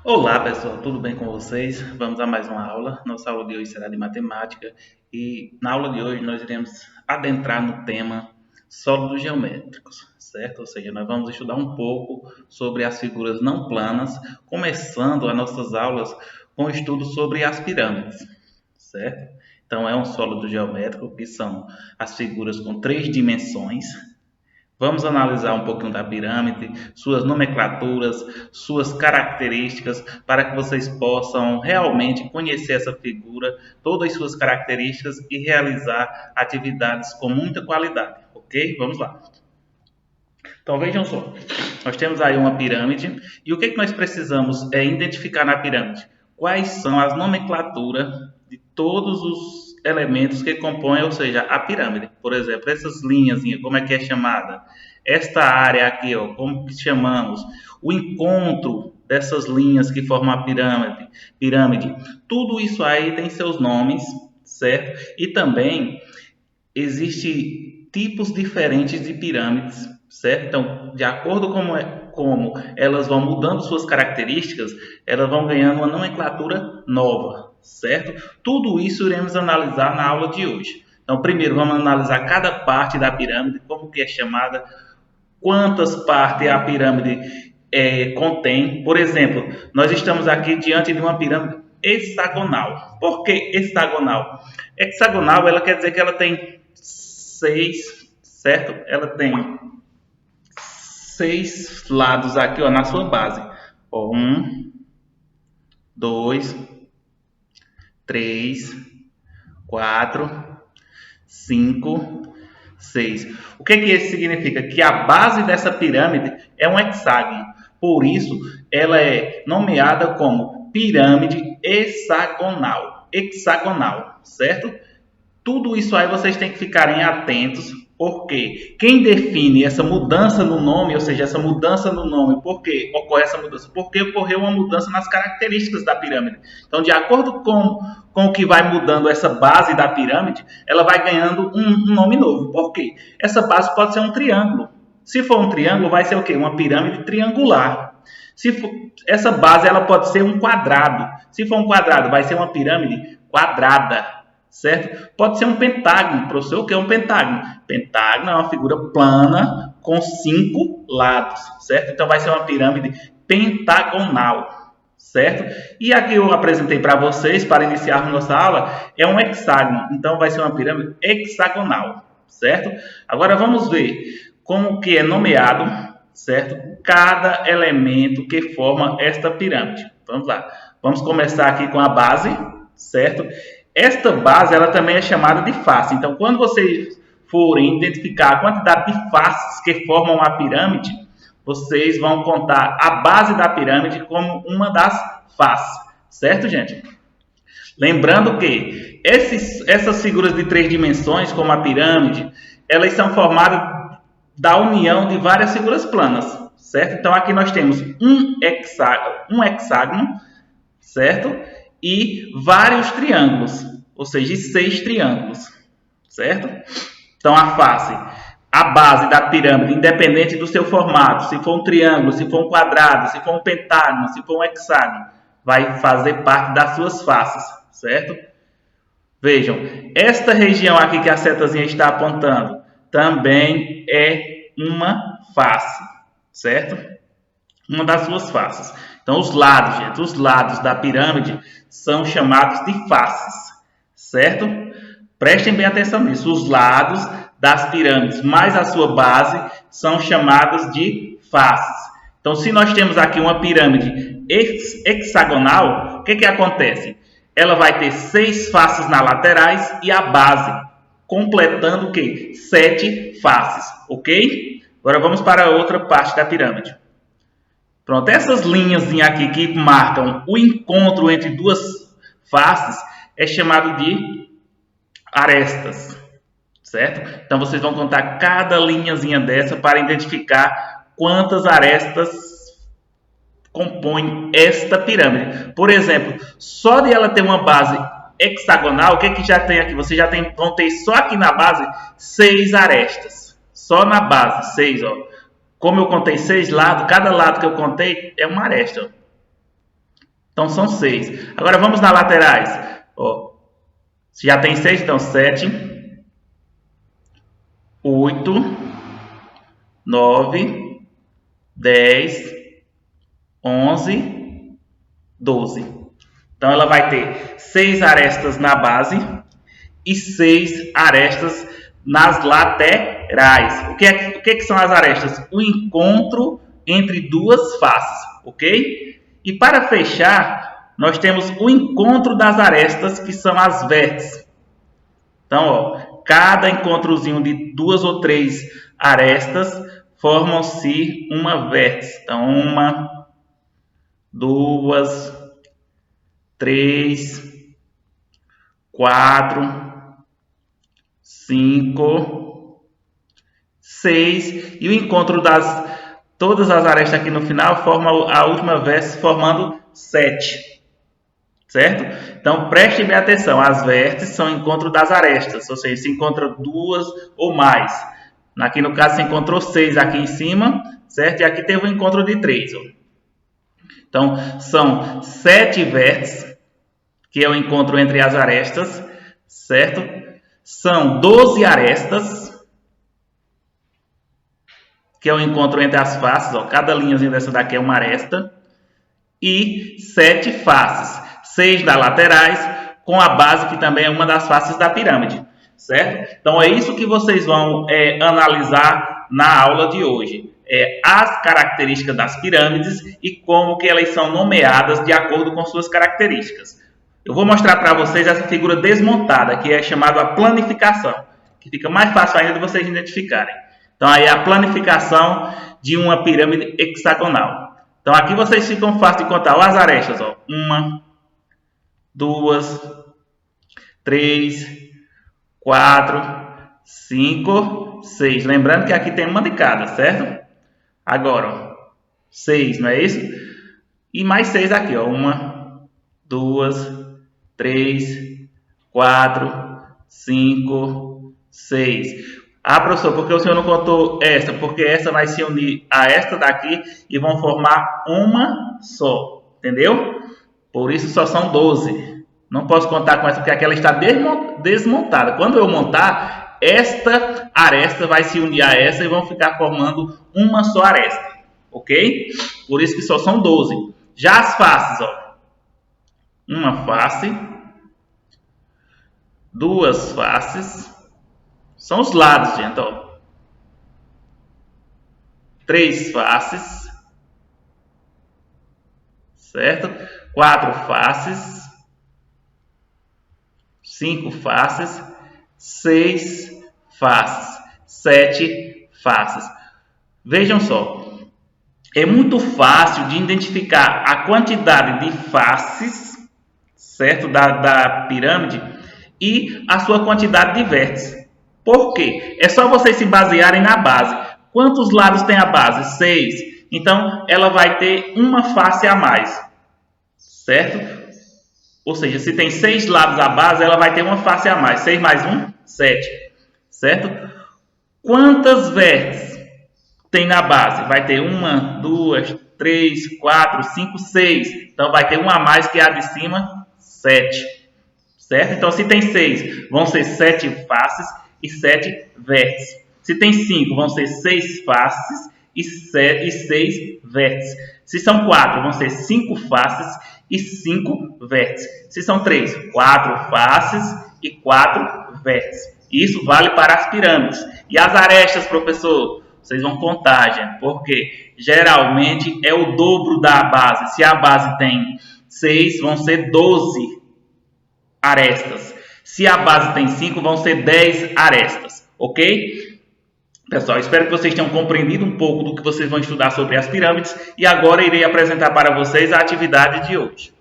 Olá pessoal, tudo bem com vocês? Vamos a mais uma aula. Nossa aula de hoje será de matemática e na aula de hoje nós iremos adentrar no tema sólidos geométricos, certo? Ou seja, nós vamos estudar um pouco sobre as figuras não planas, começando as nossas aulas com o estudo sobre as pirâmides, certo? Então é um sólido geométrico que são as figuras com três dimensões. Vamos analisar um pouquinho da pirâmide, suas nomenclaturas, suas características, para que vocês possam realmente conhecer essa figura, todas as suas características e realizar atividades com muita qualidade, ok? Vamos lá. Então vejam só, nós temos aí uma pirâmide e o que nós precisamos é identificar na pirâmide? Quais são as nomenclaturas de todos os elementos que compõem, ou seja, a pirâmide. Por exemplo, essas linhas, como é que é chamada? Esta área aqui, ó, como que chamamos? O encontro dessas linhas que formam a pirâmide. Tudo isso aí tem seus nomes, certo? E também existem tipos diferentes de pirâmides, certo? Então, de acordo como elas vão mudando suas características, elas vão ganhando uma nomenclatura nova, certo? Tudo isso iremos analisar na aula de hoje. Então, primeiro vamos analisar cada parte da pirâmide, como que é chamada, quantas partes a pirâmide contém. Por exemplo, nós estamos aqui diante de uma pirâmide hexagonal. Por que hexagonal? Hexagonal, ela quer dizer que ela tem seis, certo? Ela tem seis lados aqui, ó, na sua base. Ó, um, dois, três, quatro, cinco, seis. O que isso significa? Que a base dessa pirâmide é um hexágono. Por isso, ela é nomeada como pirâmide hexagonal. Hexagonal, certo? Tudo isso aí vocês têm que ficarem atentos, porque quem define essa mudança no nome, ou seja, essa mudança no nome, por que ocorre essa mudança? Porque ocorreu uma mudança nas características da pirâmide. Então, de acordo com o que vai mudando essa base da pirâmide, ela vai ganhando um nome novo. Por quê? Essa base pode ser um triângulo. Se for um triângulo, vai ser o quê? Uma pirâmide triangular. Se for, essa base ela pode ser um quadrado. Se for um quadrado, vai ser uma pirâmide quadrada. Certo? Pode ser um pentágono. Professor, o que é um pentágono? Pentágono é uma figura plana com 5 lados, certo? Então vai ser uma pirâmide pentagonal, certo? E aqui eu apresentei para vocês, para iniciarmos nossa aula, é um hexágono. Então vai ser uma pirâmide hexagonal, certo? Agora vamos ver como que é nomeado, certo? Cada elemento que forma esta pirâmide. Vamos lá. Vamos começar aqui com a base, certo? Esta base ela também é chamada de face. Então, quando vocês forem identificar a quantidade de faces que formam a pirâmide, vocês vão contar a base da pirâmide como uma das faces. Certo, gente? Lembrando que essas figuras de três dimensões, como a pirâmide, elas são formadas da união de várias figuras planas. Certo? Então, aqui nós temos um hexágono, certo? E vários triângulos, ou seja, 6 triângulos, certo? Então, a face, a base da pirâmide, independente do seu formato, se for um triângulo, se for um quadrado, se for um pentágono, se for um hexágono, vai fazer parte das suas faces, certo? Vejam, esta região aqui que a setazinha está apontando também é uma face, certo? Uma das suas faces. Então, os lados, gente, os lados da pirâmide são chamados de faces, certo? Prestem bem atenção nisso. Os lados das pirâmides mais a sua base são chamados de faces. Então, se nós temos aqui uma pirâmide hexagonal, o que acontece? Ela vai ter 6 faces nas laterais e a base, completando o quê? 7 faces, ok? Agora vamos para a outra parte da pirâmide. Pronto, essas linhas aqui que marcam o encontro entre duas faces é chamado de arestas, certo? Então vocês vão contar cada linhazinha dessa para identificar quantas arestas compõem esta pirâmide. Por exemplo, só de ela ter uma base hexagonal, o que já tem aqui? Você já vão ter só aqui na base 6 arestas. Só na base, 6, ó. Como eu contei 6 lados, cada lado que eu contei é uma aresta. Então são 6. Agora vamos nas laterais. Ó, se já tem 6, então 7, 8, 9, 10, 11, 12. Então ela vai ter 6 arestas na base e 6 arestas nas laterais. O que são as arestas? O encontro entre duas faces, ok? E para fechar, nós temos o encontro das arestas, que são as vértices. Então, ó, cada encontrozinho de 2 ou 3 arestas formam-se uma vértice. Então, 1, 2, 3, 4, 5, 6. E o encontro das todas as arestas aqui no final forma a última vértice, formando 7. Certo? Então, preste bem atenção. As vértices são o encontro das arestas. Ou seja, se encontra 2 ou mais. Aqui no caso, se encontrou 6 aqui em cima. Certo? E aqui teve um encontro de 3. Ó. Então, são 7 vértices, que é o encontro entre as arestas. Certo? São 12 arestas, que é o encontro entre as faces. Ó. Cada linhazinha dessa daqui é uma aresta. E 7 faces. 6 das laterais, com a base, que também é uma das faces da pirâmide. Certo? Então, é isso que vocês vão analisar na aula de hoje. As características das pirâmides e como que elas são nomeadas de acordo com suas características. Eu vou mostrar para vocês essa figura desmontada, que é chamada a planificação, que fica mais fácil ainda de vocês identificarem. Então, aí é a planificação de uma pirâmide hexagonal. Então, aqui vocês ficam fácil de contar as arestas. 1, 2, 3, 4, 5, 6. Lembrando que aqui tem uma de cada, certo? Agora, ó, 6, não é isso? E mais 6 aqui, ó. 1, 2, 3, 4, 5, 6. Ah, professor, por que o senhor não contou esta? Porque essa vai se unir a esta daqui e vão formar uma só. Entendeu? Por isso só são 12. Não posso contar com essa porque aquela está desmontada. Quando eu montar, esta aresta vai se unir a essa e vão ficar formando uma só aresta. Ok? Por isso que só são 12. Já as faces, ó. Uma face. 2 faces. São os lados, gente, ó. 3 faces. Certo? 4 faces. 5 faces. 6 faces. 7 faces. Vejam só. É muito fácil de identificar a quantidade de faces, certo? Da pirâmide e a sua quantidade de vértices. Por quê? É só vocês se basearem na base. Quantos lados tem a base? 6. Então, ela vai ter uma face a mais. Certo? Ou seja, se tem 6 lados a base, ela vai ter uma face a mais. 6 mais 1, 7. Certo? Quantas vértices tem na base? Vai ter 1, 2, 3, 4, 5, 6. Então, vai ter uma a mais que a de cima, 7. Certo? Então, se tem 6, vão ser 7 faces e 7 vértices. Se tem 5, vão ser 6 faces e 6 vértices. Se são 4, vão ser 5 faces e 5 vértices. Se são 3, 4 faces e 4 vértices. Isso vale para as pirâmides. E as arestas, professor? Vocês vão contar, gente, porque geralmente é o dobro da base. Se a base tem 6, vão ser 12 arestas. Se a base tem 5, vão ser 10 arestas, ok? Pessoal, espero que vocês tenham compreendido um pouco do que vocês vão estudar sobre as pirâmides. E agora irei apresentar para vocês a atividade de hoje.